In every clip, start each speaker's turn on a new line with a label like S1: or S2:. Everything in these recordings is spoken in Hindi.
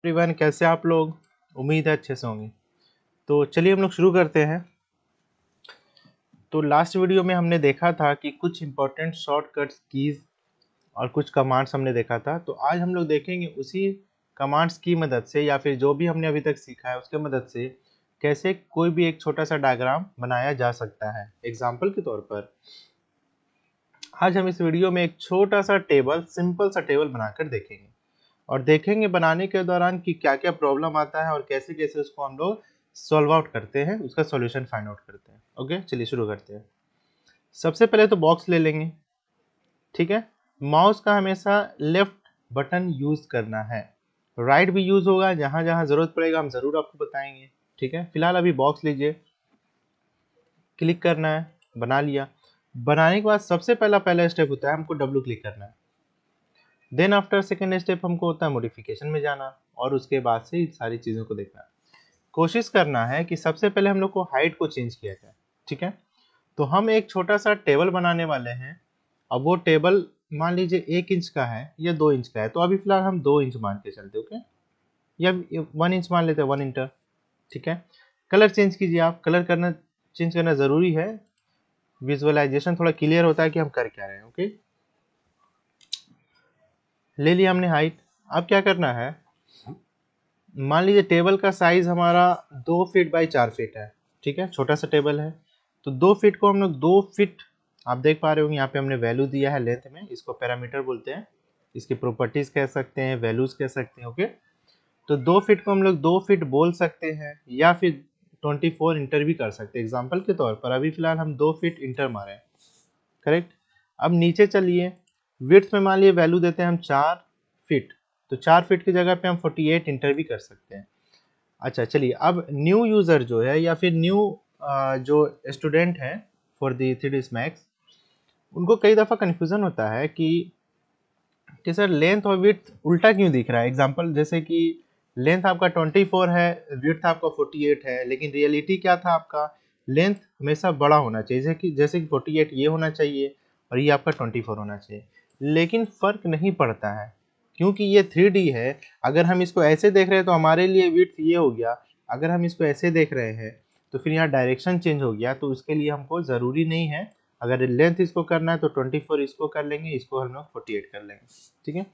S1: एवरीवन, कैसे आप लोग? उम्मीद है अच्छे से होंगे। तो चलिए हम लोग शुरू करते हैं। तो लास्ट वीडियो में हमने देखा था कि कुछ इंपॉर्टेंट शॉर्टकट्स कीज और कुछ कमांड्स हमने देखा था। तो आज हम लोग देखेंगे उसी कमांड्स की मदद से या फिर जो भी हमने अभी तक सीखा है उसके मदद से कैसे कोई भी एक छोटा सा डायग्राम बनाया जा सकता है। एग्जाम्पल के तौर पर आज हम इस वीडियो में एक छोटा सा टेबल, सिंपल सा टेबल बनाकर देखेंगे और देखेंगे बनाने के दौरान कि क्या क्या प्रॉब्लम आता है और कैसे कैसे उसको हम लोग सॉल्व आउट करते हैं, उसका सॉल्यूशन फाइंड आउट करते हैं। ओके, चलिए शुरू करते हैं। सबसे पहले तो बॉक्स ले लेंगे। ठीक है, माउस का हमेशा लेफ्ट बटन यूज करना है, राइट भी यूज होगा, जहां जहां जरूरत पड़ेगा हम जरूर आपको बताएंगे। ठीक है, फिलहाल अभी बॉक्स लीजिए, क्लिक करना है, बना लिया। बनाने के बाद सबसे पहला स्टेप होता है हमको डब्ल्यू क्लिक करना है। देन आफ्टर सेकेंड स्टेप हमको होता है मॉडिफिकेशन में जाना और उसके बाद से सारी चीज़ों को देखना। कोशिश करना है कि सबसे पहले हम लोग को हाइट को चेंज किया जाए। ठीक है, तो हम एक छोटा सा टेबल बनाने वाले हैं। अब वो टेबल मान लीजिए 1 इंच का है या 2 इंच का है, तो अभी फिलहाल हम 2 इंच मान के चलते। ओके, या 1 इंच मान लेते हैं, 1 इंटर। ठीक है, कलर चेंज कीजिए आप, चेंज करना ज़रूरी है। विजुअलाइजेशन थोड़ा क्लियर होता है कि हम कर क्या रहे हैं। ओके, ले लिया हमने हाइट। अब क्या करना है, मान लीजिए टेबल का साइज हमारा 2 फीट बाई 4 फीट है। ठीक है, छोटा सा टेबल है, तो 2 फीट को हम लोग 2 फीट, आप देख पा रहे होंगे यहाँ पे हमने वैल्यू दिया है लेंथ में, इसको पैरामीटर बोलते हैं, इसकी प्रॉपर्टीज कह सकते हैं, वैल्यूज कह सकते हैं। ओके, तो 2 फीट को हम लोग 2 फीट बोल सकते हैं या फिर 24 इंटर भी कर सकते हैं। एग्जाम्पल के तौर पर अभी फिलहाल हम 2 फीट इंटर मारे, करेक्ट। अब नीचे चलिए, विड्थ में मान लिए वैल्यू देते हैं हम 4 फीट, तो 4 फीट की जगह पे हम 48 इंटर भी कर सकते हैं। अच्छा चलिए, अब न्यू यूज़र जो है या फिर न्यू जो स्टूडेंट है फॉर दी 3ds मैक्स, उनको कई दफ़ा कन्फ्यूज़न होता है कि सर लेंथ और विड्थ उल्टा क्यों दिख रहा है। एग्जांपल जैसे कि लेंथ आपका 24 है, विड्थ आपका 48 है, लेकिन रियलिटी क्या था, आपका लेंथ हमेशा बड़ा होना चाहिए, जैसे कि 48 ये होना चाहिए और ये आपका 24 होना चाहिए, लेकिन फ़र्क नहीं पड़ता है क्योंकि ये 3D है। अगर हम इसको ऐसे देख रहे हैं तो हमारे लिए विड्थ ये हो गया, अगर हम इसको ऐसे देख रहे हैं तो फिर यहाँ डायरेक्शन चेंज हो गया, तो उसके लिए हमको ज़रूरी नहीं है, अगर लेंथ इसको करना है तो 24 इसको कर लेंगे, इसको हम लोग 48 कर लेंगे। ठीक है,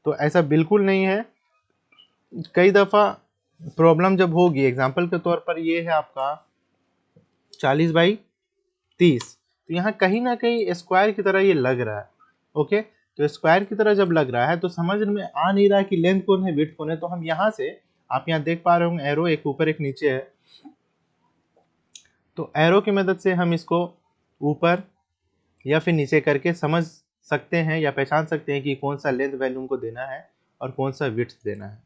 S1: तो ऐसा बिल्कुल नहीं है। कई दफ़ा प्रॉब्लम जब होगी, एग्जांपल के तौर पर ये है आपका 40 बाई 30, तो यहाँ कहीं ना कहीं स्क्वायर की तरह ये लग रहा है। ओके, तो स्क्वायर की तरह जब लग रहा है तो समझ में आ नहीं रहा है कि लेंथ कौन है विड्थ कौन है, तो हम यहाँ से, आप यहाँ देख पा रहे होंगे एरो एक ऊपर एक नीचे है, तो एरो की मदद से हम इसको ऊपर या फिर नीचे करके समझ सकते हैं या पहचान सकते हैं कि कौन सा लेंथ वैल्यू उनको देना है और कौन सा विड्थ देना है।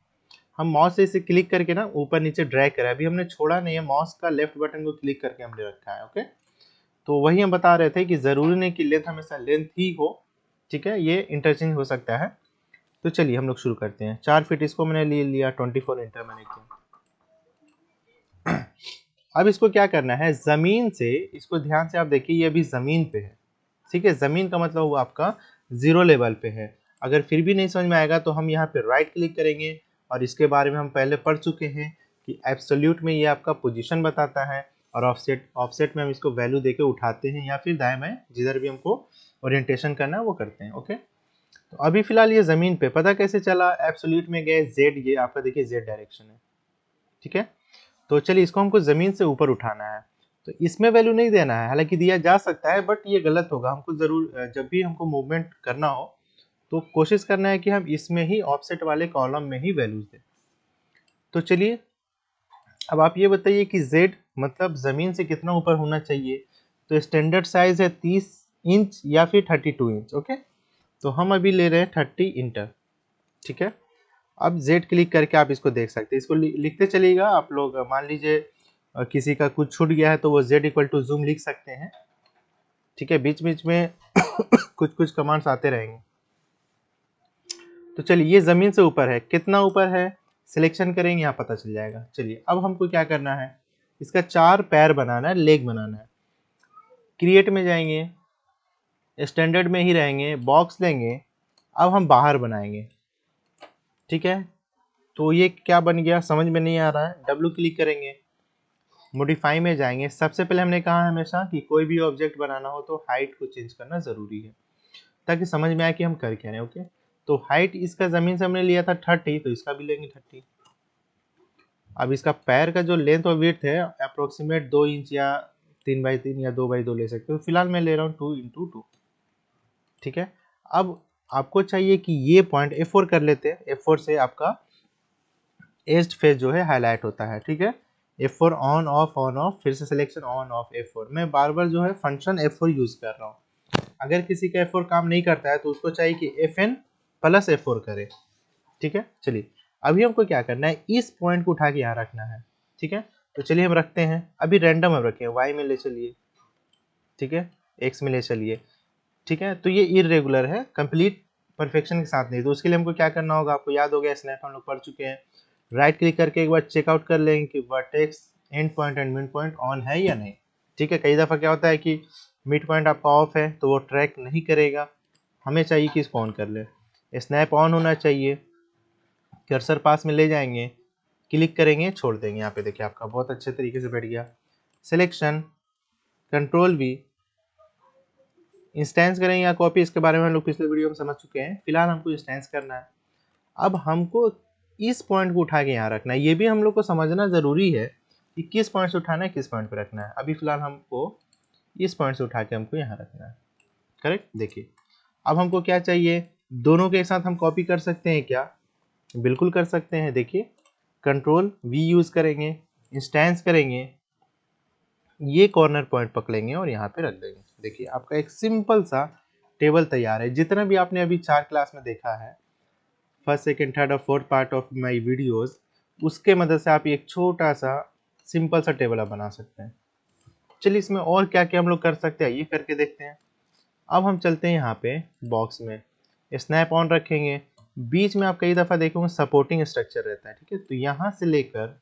S1: हम माउस से इसे क्लिक करके ना ऊपर नीचे ड्रैग करें, अभी हमने छोड़ा नहीं है, माउस का लेफ्ट बटन को क्लिक करके हमने रखा है। ओके, तो वही हम बता रहे थे कि ज़रूरी नहीं कि लेंथ हमेशा लेंथ ही हो। ठीक है, ये इंटरचेंज हो सकता है। तो चलिए हम लोग शुरू करते हैं। 4 फीट इसको मैंने ले लिया, 24 इंटर मैंने किया। अब इसको क्या करना है, ज़मीन से, इसको ध्यान से आप देखिए, ये अभी ज़मीन पे है। ठीक है, ज़मीन का मतलब हुआ आपका 0 लेवल पे है। अगर फिर भी नहीं समझ में आएगा तो हम यहाँ पे राइट क्लिक करेंगे और इसके बारे में हम पहले पढ़ चुके हैं कि एब्सोल्यूट में ये आपका पोजीशन बताता है और ऑफसेट में हम इसको वैल्यू देके उठाते हैं या फिर दाएं बाएं जिधर भी हमको ओरिएंटेशन करना है वो करते हैं। ओके, तो अभी फिलहाल ये ज़मीन पे, पता कैसे चला, एब्सोल्यूट में गए, जेड, ये आपका देखिए जेड डायरेक्शन है। ठीक है, तो चलिए इसको हमको ज़मीन से ऊपर उठाना है, तो इसमें वैल्यू नहीं देना है, हालांकि दिया जा सकता है बट ये गलत होगा। हमको ज़रूर जब भी हमको मूवमेंट करना हो तो कोशिश करना है कि हम इसमें ही ऑफसेट वाले कॉलम में ही वैल्यूज दें। तो चलिए अब आप ये बताइए कि z मतलब ज़मीन से कितना ऊपर होना चाहिए, तो स्टैंडर्ड साइज है 30 इंच या फिर 32 इंच। ओके, तो हम अभी ले रहे हैं 30 इंटर। ठीक है, अब Z क्लिक करके आप इसको देख सकते हैं, इसको लिखते चलिएगा आप लोग। मान लीजिए किसी का कुछ छूट गया है तो वो Z इक्वल टू जूम लिख सकते हैं। ठीक है, बीच बीच में कुछ कुछ कमांड्स आते रहेंगे। तो चलिए ये ज़मीन से ऊपर है, कितना ऊपर है सिलेक्शन करेंगे, यहाँ पता चल जाएगा। चलिए अब हमको क्या करना है, इसका 4 पैर बनाना है, लेग बनाना है। क्रिएट में जाएंगे, स्टैंडर्ड में ही रहेंगे, बॉक्स लेंगे, अब हम बाहर बनाएंगे। ठीक है, तो ये क्या बन गया समझ में नहीं आ रहा है। डब्ल्यू क्लिक करेंगे, मॉडिफाई में जाएंगे। सबसे पहले हमने कहा हमेशा कि कोई भी ऑब्जेक्ट बनाना हो तो हाइट को चेंज करना जरूरी है, ताकि समझ में आए कि हम कर क्या रहे हैं। ओके, तो हाइट इसका जमीन से हमने लिया था 30, तो इसका भी लेंगे 30। अब इसका पैर का जो लेंथ और विड्थ है अप्रोक्सीमेट 2 इंच या 3x3 या 2x2 ले सकते हो। फिलहाल मैं ले रहा हूँ 2x2। ठीक है, अब आपको चाहिए कि ये पॉइंट F4 कर लेते हैं। F4 से आपका एज्ड फेस जो है हाईलाइट होता है। ठीक है, F4 ऑन ऑफ, फिर से सिलेक्शन ऑन ऑफ F4। मैं बार बार जो है फंक्शन F4 यूज कर रहा हूँ। अगर किसी का F4 काम नहीं करता है तो उसको चाहिए कि FN प्लस F4 करे। ठीक है, चलिए अभी हमको क्या करना है, इस पॉइंट को उठा के यहाँ रखना है। ठीक है, तो चलिए हम रखते हैं। अभी रैंडम हम रखें, Y में ले चलिए, ठीक है, X में ले चलिए। ठीक है, तो ये इरेगुलर है, कंप्लीट परफेक्शन के साथ नहीं। तो उसके लिए हमको क्या करना होगा, आपको याद हो गया, स्नैप हम लोग पढ़ चुके हैं। राइट क्लिक करके एक बार चेकआउट कर लेंगे कि vertex, and point and mid point on है या नहीं। ठीक है, कई दफ़ा क्या होता है कि मिड पॉइंट आपका ऑफ है तो वो ट्रैक नहीं करेगा, हमें चाहिए कि इसको ऑन कर ले। स्नैप ऑन होना चाहिए, कर्सर पास में ले जाएंगे, क्लिक करेंगे, छोड़ देंगे। यहाँ पे देखिए आपका बहुत अच्छे तरीके से बैठ गया। सिलेक्शन, कंट्रोल V, इंस्टेंस करेंगे या कॉपी, इसके बारे में हम लोग पिछले वीडियो में समझ चुके हैं। फिलहाल हमको इंस्टेंस करना है। अब हमको इस पॉइंट को उठा के यहाँ रखना है। ये भी हम लोग को समझना ज़रूरी है कि किस पॉइंट से उठाना है, किस पॉइंट पे रखना है। अभी फिलहाल हमको इस पॉइंट से उठा के हमको यहाँ रखना है। करेक्ट, देखिए अब हमको क्या चाहिए, दोनों के साथ हम कॉपी कर सकते हैं क्या, बिल्कुल कर सकते हैं। देखिए कंट्रोल V यूज़ करेंगे, इंस्टेंस करेंगे, ये कॉर्नर पॉइंट पकड़ेंगे और यहाँ पे रख देंगे। देखिए आपका एक सिंपल सा टेबल तैयार है। जितना भी आपने अभी 4 क्लास में देखा है, फर्स्ट सेकंड थर्ड और fourth part of my videos, उसके मदद से आप एक छोटा सा सिंपल सा टेबल आप बना सकते हैं। चलिए इसमें और क्या क्या हम लोग कर सकते हैं ये करके देखते हैं। अब हम चलते हैं यहाँ पे बॉक्स में, स्नैप ऑन रखेंगे। बीच में आप कई दफ़ा देखेंगे सपोर्टिंग स्ट्रक्चर रहता है। ठीक है, तो यहाँ से लेकर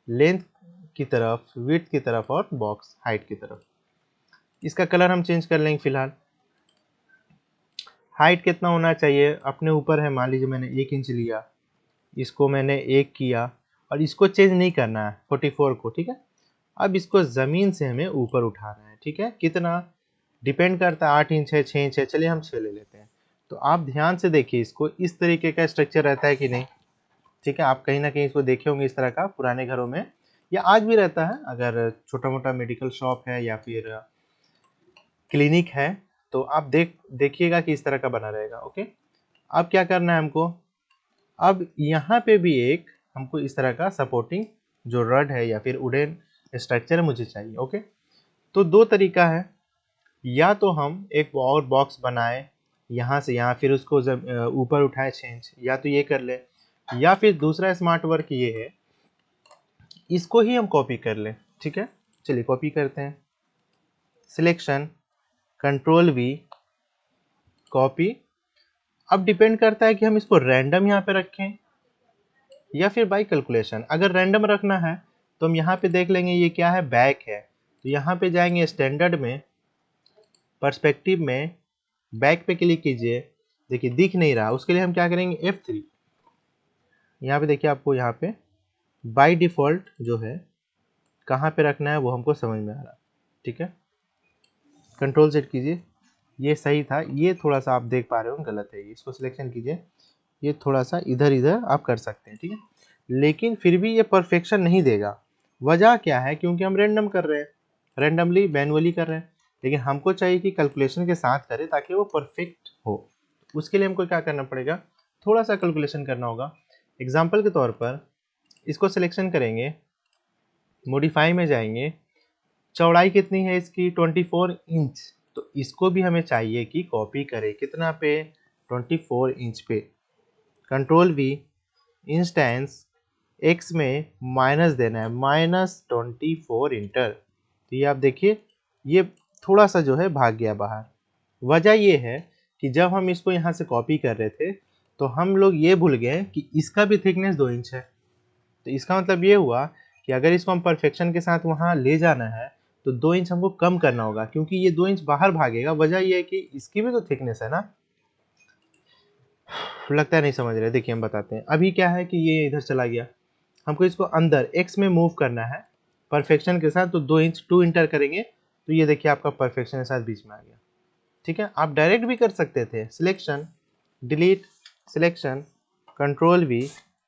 S1: लेंथ की तरफ, विड्थ की तरफ और बॉक्स हाइट की तरफ, इसका कलर हम चेंज कर लेंगे। फिलहाल हाइट कितना होना चाहिए अपने ऊपर है। मान लीजिए मैंने 1 इंच लिया, इसको मैंने 1 किया और इसको चेंज नहीं करना है 44 को। ठीक है, अब इसको ज़मीन से हमें ऊपर उठाना है। ठीक है, कितना डिपेंड करता है, 8 इंच है, 6 इंच है, चलिए हम 6 ले लेते हैं। तो आप ध्यान से देखिए, इसको इस तरीके का स्ट्रक्चर रहता है कि नहीं। ठीक है, आप कहीं ना कहीं इसको देखे होंगे इस तरह का पुराने घरों में, या आज भी रहता है। अगर छोटा मोटा मेडिकल शॉप है या फिर क्लिनिक है तो आप देखिएगा कि इस तरह का बना रहेगा। ओके, अब क्या करना है हमको, अब यहाँ पे भी एक हमको इस तरह का सपोर्टिंग जो रड है या फिर वुडन स्ट्रक्चर है मुझे चाहिए। ओके, तो दो तरीका है, या तो हम एक और बॉक्स बनाए यहाँ से यहाँ, फिर उसको ऊपर उठाए 6 इंच, या तो ये कर ले, या फिर दूसरा स्मार्ट वर्क ये है, इसको ही हम कॉपी कर लें। ठीक है, चलिए कॉपी करते हैं। Selection, control V, copy. अब डिपेंड करता है कि हम इसको रैंडम यहाँ पे रखें या फिर बाई कैलकुलेशन। अगर रैंडम रखना है तो हम यहाँ पे देख लेंगे ये क्या है, बैक है। तो यहाँ पे जाएंगे स्टैंडर्ड में, पर्सपेक्टिव में, बैक पे क्लिक कीजिए। देखिए दिख नहीं रहा, उसके लिए हम क्या करेंगे, F3। यहाँ पे देखिए आपको यहाँ पे बाई डिफ़ॉल्ट जो है कहाँ पे रखना है वो हमको समझ में आ रहा है। ठीक है, कंट्रोल सेट कीजिए, ये सही था, ये थोड़ा सा आप देख पा रहे हो गलत है, इसको सिलेक्शन कीजिए, ये थोड़ा सा इधर इधर आप कर सकते हैं। ठीक है, लेकिन फिर भी ये परफेक्शन नहीं देगा। वजह क्या है, क्योंकि हम रैंडम कर रहे हैं, रैंडमली मैनुअली कर रहे हैं, लेकिन हमको चाहिए कि कैलकुलेशन के साथ करें ताकि वो परफेक्ट हो। उसके लिए हमको क्या करना पड़ेगा, थोड़ा सा कैलकुलेशन करना होगा। एग्जाम्पल के तौर पर इसको सिलेक्शन करेंगे, मॉडिफाई में जाएंगे, चौड़ाई कितनी है इसकी 24 इंच, तो इसको भी हमें चाहिए कि कॉपी करें कितना पे, 24 इंच पे। कंट्रोल V, इंस्टेंस, x में माइनस देना है, -24 इंटर। तो ये आप देखिए ये थोड़ा सा जो है भाग गया बाहर। वजह ये है कि जब हम इसको यहाँ से कॉपी कर रहे थे तो हम लोग ये भूल गए कि इसका भी थिकनेस 2 इंच है। तो इसका मतलब ये हुआ कि अगर इसको हम परफेक्शन के साथ वहाँ ले जाना है तो 2 इंच हमको कम करना होगा, क्योंकि ये 2 इंच बाहर भागेगा। वजह ये है कि इसकी भी तो थिकनेस है ना। लगता है नहीं समझ रहे, देखिए हम बताते हैं। अभी क्या है कि ये इधर चला गया, हमको इसको अंदर x में मूव करना है परफेक्शन के साथ, तो 2 इंच 2 इंटर करेंगे तो ये देखिए आपका परफेक्शन के साथ बीच में आ गया। ठीक है, आप डायरेक्ट भी कर सकते थे, selection delete selection control we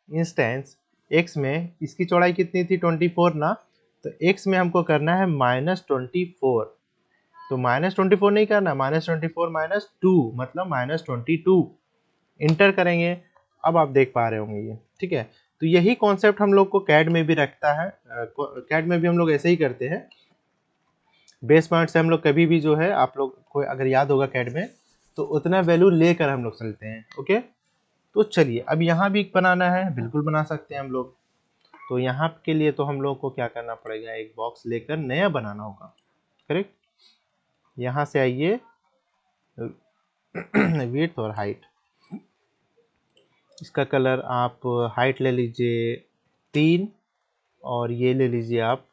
S1: instance x में इसकी चौड़ाई कितनी थी 24 ना, तो x में हमको करना है -24, तो -24 नहीं करना, -24 -2 मतलब -22 इंटर करेंगे। अब आप देख पा रहे होंगे ये, ठीक है। तो यही कॉन्सेप्ट हम लोग को कैड में भी रखता है, कैड में भी हम लोग ऐसे ही करते हैं। बेस पॉइंट से हम लोग कभी भी जो है, आप लोग को अगर याद होगा कैड में, तो उतना वैल्यू लेकर हम लोग चलते हैं। ओके, तो चलिए अब यहाँ भी बनाना है, बिल्कुल बना सकते हैं हम लोग। तो यहाँ के लिए तो हम लोग को क्या करना पड़ेगा, एक बॉक्स लेकर नया बनाना होगा, करेक्ट। यहाँ से आइए विड्थ और हाइट, इसका कलर आप हाइट ले लीजिए 3 और ये ले लीजिए आप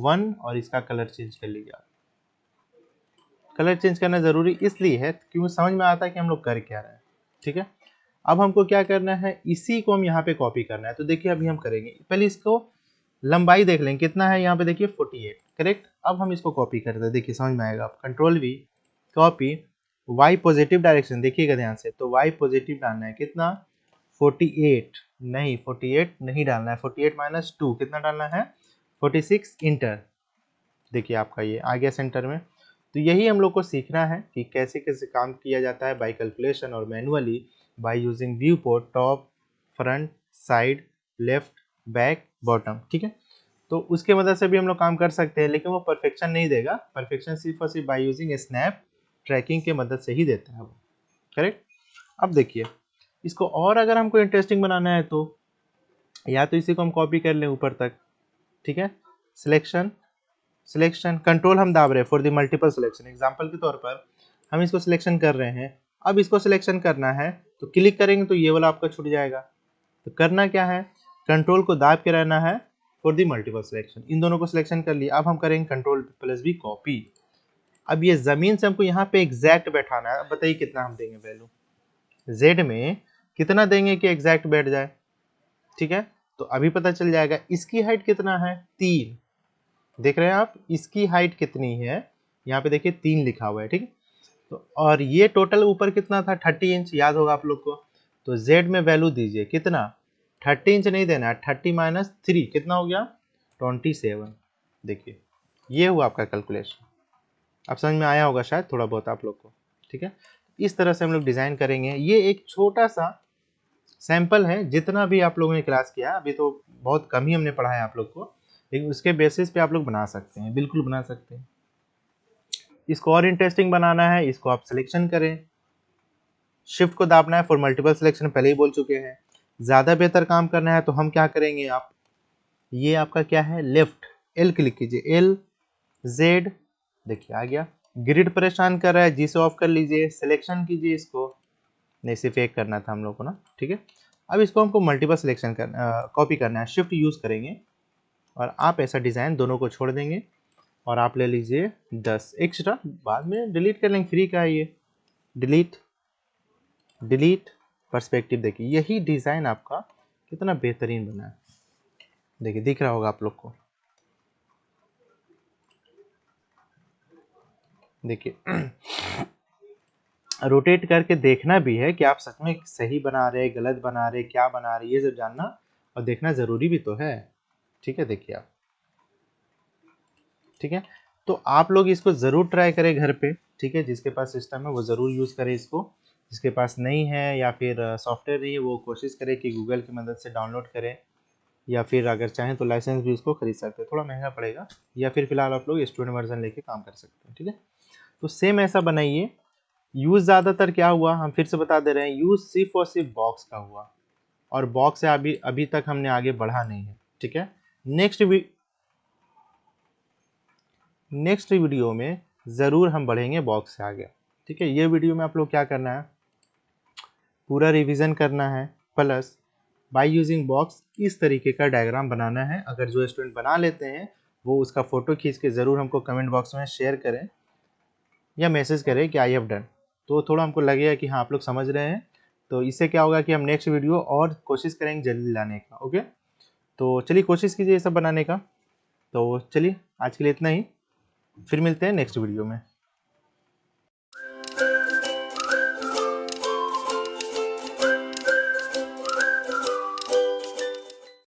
S1: 1 और इसका कलर चेंज कर लीजिए आप। कलर चेंज करना ज़रूरी इसलिए है क्योंकि समझ में आता है कि हम लोग कर क्या रहे हैं। ठीक है, अब हमको क्या करना है, इसी को हम यहाँ पे कॉपी करना है। तो देखिए अभी हम करेंगे, पहले इसको लंबाई देख लें कितना है, यहाँ पे देखिए 48, करेक्ट। अब हम इसको कॉपी करते हैं, देखिए समझ में आएगा। आप control V copy, Y positive direction देखिएगा ध्यान से, तो वाई पॉजिटिव डालना है कितना 48 नहीं, 48 नहीं डालना है, 48 - 2 कितना डालना है 46 इंटर। देखिए आपका ये आ गया सेंटर में। तो यही हम लोग को सीखना है कि कैसे कैसे काम किया जाता है बाय कैलकुलेशन और manually by using view port, top front side left back bottom. ठीक है, तो उसके मदद से भी हम लोग काम कर सकते हैं, लेकिन वो परफेक्शन नहीं देगा। परफेक्शन सिर्फ और सिर्फ बाय यूजिंग स्नैप ट्रैकिंग के मदद से ही देता है वो, करेक्ट। अब देखिए इसको और अगर हमको इंटरेस्टिंग बनाना है तो या तो इसी को हम कॉपी कर लें ऊपर तक, ठीक है। सिलेक्शन सिलेक्शन कंट्रोल हम दाब रहे हैं for the multiple selection, example के तौर पर हम इसको सिलेक्शन कर रहे हैं। अब इसको सिलेक्शन करना है तो क्लिक करेंगे तो ये वाला आपका छूट जाएगा। तो करना क्या है, कंट्रोल को दाब के रहना है फॉर द मल्टीपल सिलेक्शन। इन दोनों को सिलेक्शन कर लिया। अब हम करेंगे कंट्रोल प्लस भी कॉपी। अब ये जमीन से हमको यहाँ पे एग्जैक्ट बैठाना है। अब बताइए कितना हम देंगे वैल्यू, जेड में कितना देंगे कि एग्जैक्ट बैठ जाए। ठीक है, तो अभी पता चल जाएगा। इसकी हाइट कितना है 3, देख रहे हैं आप इसकी हाइट कितनी है, यहाँ पे देखिए 3 लिखा हुआ है। ठीक है, तो और ये टोटल ऊपर कितना था 30 इंच, याद होगा आप लोग को। तो z में वैल्यू दीजिए कितना 30 इंच नहीं देना है, 30 - 3 कितना हो गया 27। देखिए ये हुआ आपका कैलकुलेशन। अब समझ में आया होगा शायद थोड़ा बहुत आप लोग को। ठीक है, इस तरह से हम लोग डिज़ाइन करेंगे। ये एक छोटा सा सैंपल है, जितना भी आप लोगों ने क्लास किया अभी तो बहुत कम ही हमने पढ़ा है आप लोग को, लेकिन उसके बेसिस पे आप लोग बना सकते हैं, बिल्कुल बना सकते हैं। इसको और इंटरेस्टिंग बनाना है, इसको आप सिलेक्शन करें, शिफ्ट को दाबना है फॉर मल्टीपल सिलेक्शन, पहले ही बोल चुके हैं। ज़्यादा बेहतर काम करना है तो हम क्या करेंगे, आप ये आपका क्या है लेफ्ट एल क्लिक कीजिए, एल जेड, देखिए आ गया। ग्रिड परेशान कर रहा है, जी से ऑफ कर लीजिए, सिलेक्शन कीजिए इसको, नहीं सिर्फ एक करना था हम लोग को ना। ठीक है, अब इसको हमको मल्टीपल सिलेक्शन करना, कॉपी करना है, शिफ्ट यूज़ करेंगे और आप ऐसा डिज़ाइन दोनों को छोड़ देंगे और आप ले लीजिए 10 एक्स्ट्रा, बाद में डिलीट कर लेंगे, फ्री का है ये। डिलीट डिलीट पर्सपेक्टिव, देखिए यही डिज़ाइन आपका कितना बेहतरीन बना है। देखिए दिख रहा होगा आप लोग को, देखिए रोटेट करके देखना भी है कि आप सच में सही बना रहे गलत बना रहे क्या बना रहे, ये सब जानना और देखना ज़रूरी भी तो है। ठीक है, देखिए आप, ठीक है। तो आप लोग इसको ज़रूर ट्राई करें घर पे, ठीक है। जिसके पास सिस्टम है वो ज़रूर यूज़ करे इसको, जिसके पास नहीं है या फिर सॉफ्टवेयर नहीं है वो कोशिश करे कि गूगल की मदद से डाउनलोड करें, या फिर अगर चाहें तो लाइसेंस भी इसको खरीद सकते हैं, थोड़ा महंगा पड़ेगा, या फिर फिलहाल आप लोग स्टूडेंट वर्जन लेके काम कर सकते हैं। ठीक है, तो सेम ऐसा बनाइए। यूज़ ज़्यादातर क्या हुआ, हम फिर से बता दे रहे हैं, यूज़ सिर्फ और सिर्फ बॉक्स का हुआ, और बॉक्स से अभी अभी तक हमने आगे बढ़ा नहीं है। ठीक है, नेक्स्ट वीडियो में ज़रूर हम बढ़ेंगे बॉक्स से आगे। ठीक है, ये वीडियो में आप लोग क्या करना है, पूरा रिवीजन करना है, प्लस बाय यूजिंग बॉक्स इस तरीके का डायग्राम बनाना है। अगर जो स्टूडेंट बना लेते हैं वो उसका फ़ोटो खींच के ज़रूर हमको कमेंट बॉक्स में शेयर करें या मैसेज करें कि आई हैव डन, तो थोड़ा हमको लगेगा कि हाँ आप लोग समझ रहे हैं। तो इससे क्या होगा कि हम नेक्स्ट वीडियो और कोशिश करेंगे जल्दी लाने का। ओके, तो चलिए कोशिश कीजिए ये सब बनाने का। तो चलिए आज के लिए इतना ही, फिर मिलते हैं नेक्स्ट वीडियो में।